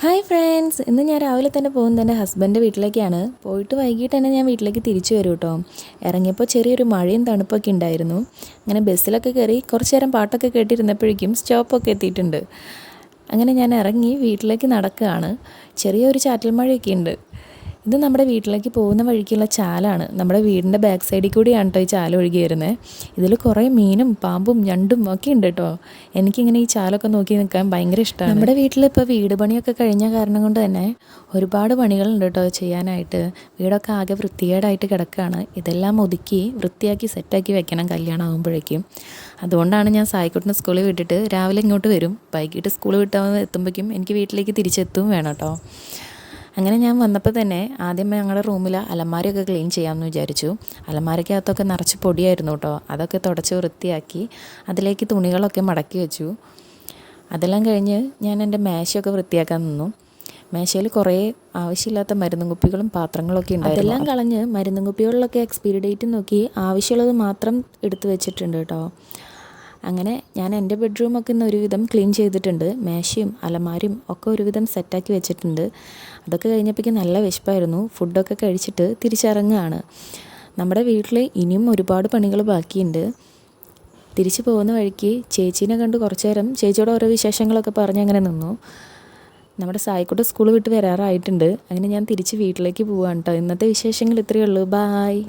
Hi friends, ഇന്ന് ഞാൻ രാവിലെ തന്നെ പോകുന്നത് എൻ്റെ ഹസ്ബൻഡിൻ്റെ വീട്ടിലേക്കാണ്. പോയിട്ട് വൈകിട്ട് തന്നെ ഞാൻ വീട്ടിലേക്ക് തിരിച്ചു വരും കേട്ടോ. ഇറങ്ങിയപ്പോൾ ചെറിയൊരു മഴയും തണുപ്പൊക്കെ ഉണ്ടായിരുന്നു. അങ്ങനെ ബസ്സിലൊക്കെ കയറി കുറച്ച് നേരം പാട്ടൊക്കെ കേട്ടിരുന്നപ്പോഴേക്കും സ്റ്റോപ്പൊക്കെ എത്തിയിട്ടുണ്ട്. അങ്ങനെ ഞാൻ ഇറങ്ങി വീട്ടിലേക്ക് നടക്കുകയാണ്. ചെറിയൊരു ചാറ്റൽ മഴയൊക്കെ ഉണ്ട്. ഇത് നമ്മുടെ വീട്ടിലേക്ക് പോകുന്ന വഴിക്കുള്ള ചാലാണ്. നമ്മുടെ വീടിൻ്റെ ബാക്ക് സൈഡിൽ കൂടിയാണ് കേട്ടോ ഈ ചാല ഒഴുകി വരുന്നത്. ഇതിൽ കുറേ മീനും പാമ്പും ഞണ്ടും ഒക്കെ ഉണ്ട് കേട്ടോ. എനിക്കിങ്ങനെ ഈ ചാലൊക്കെ നോക്കി നിൽക്കാൻ ഭയങ്കര ഇഷ്ടമാണ്. നമ്മുടെ വീട്ടിൽ ഇപ്പോൾ വീട് പണിയൊക്കെ കഴിഞ്ഞ കാരണം കൊണ്ട് തന്നെ ഒരുപാട് പണികളുണ്ട് കേട്ടോ ചെയ്യാനായിട്ട്. വീടൊക്കെ ആകെ വൃത്തികേടായിട്ട് കിടക്കുകയാണ്. ഇതെല്ലാം ഒതുക്കി വൃത്തിയാക്കി സെറ്റാക്കി വെക്കണം കല്യാണം ആകുമ്പോഴേക്കും. അതുകൊണ്ടാണ് ഞാൻ സായിക്കുട്ടിനെ സ്കൂളിൽ വിട്ടിട്ട് രാവിലെ ഇങ്ങോട്ട് വരും. വൈകിട്ട് സ്കൂൾ എത്തുമ്പോഴേക്കും എനിക്ക് വീട്ടിലേക്ക് തിരിച്ചെത്തും വേണം കേട്ടോ. അങ്ങനെ ഞാൻ വന്നപ്പോൾ തന്നെ ആദ്യം ഞങ്ങളുടെ റൂമിൽ അലമാരയൊക്കെ ക്ലീൻ ചെയ്യാമെന്ന് വിചാരിച്ചു. അലമാരയ്ക്കകത്തൊക്കെ നിറച്ച് പൊടിയായിരുന്നു കേട്ടോ. അതൊക്കെ തുടച്ച് വൃത്തിയാക്കി അതിലേക്ക് തുണികളൊക്കെ മടക്കി വെച്ചു. അതെല്ലാം കഴിഞ്ഞ് ഞാൻ എൻ്റെ മേശയൊക്കെ വൃത്തിയാക്കാൻ നിന്നു. മേശയിൽ കുറേ ആവശ്യമില്ലാത്ത മരുന്നും കുപ്പികളും പാത്രങ്ങളൊക്കെ ഉണ്ട്. അതെല്ലാം കളഞ്ഞ് മരുന്നും കുപ്പികളിലൊക്കെ എക്സ്പയറി ഡേറ്റ് നോക്കി ആവശ്യമുള്ളത് മാത്രം എടുത്തു വെച്ചിട്ടുണ്ട് കേട്ടോ. അങ്ങനെ ഞാൻ എൻ്റെ ബെഡ്റൂമൊക്കെ ഇന്ന് ഒരുവിധം ക്ലീൻ ചെയ്തിട്ടുണ്ട്. മേശയും അലമാരയും ഒക്കെ ഒരുവിധം സെറ്റാക്കി വെച്ചിട്ടുണ്ട്. അതൊക്കെ കഴിഞ്ഞപ്പോഴേക്കും നല്ല വിശപ്പായിരുന്നു. ഫുഡൊക്കെ കഴിച്ചിട്ട് തിരിച്ചിറങ്ങുകയാണ്. നമ്മുടെ വീട്ടിൽ ഇനിയും ഒരുപാട് പണികൾ ബാക്കിയുണ്ട്. തിരിച്ചു പോകുന്ന വഴിക്ക് ചേച്ചീനെ കണ്ട് കുറച്ച് നേരം ചേച്ചിയോട് ഓരോ വിശേഷങ്ങളൊക്കെ പറഞ്ഞ് അങ്ങനെ നിന്നു. നമ്മുടെ സായിക്കോട്ടെ സ്കൂൾ വിട്ട് വരാറായിട്ടുണ്ട്. അങ്ങനെ ഞാൻ തിരിച്ച് വീട്ടിലേക്ക് പോവാണ് കേട്ടോ. ഇന്നത്തെ വിശേഷങ്ങൾ ഇത്രയേ ഉള്ളൂ. ബായ്.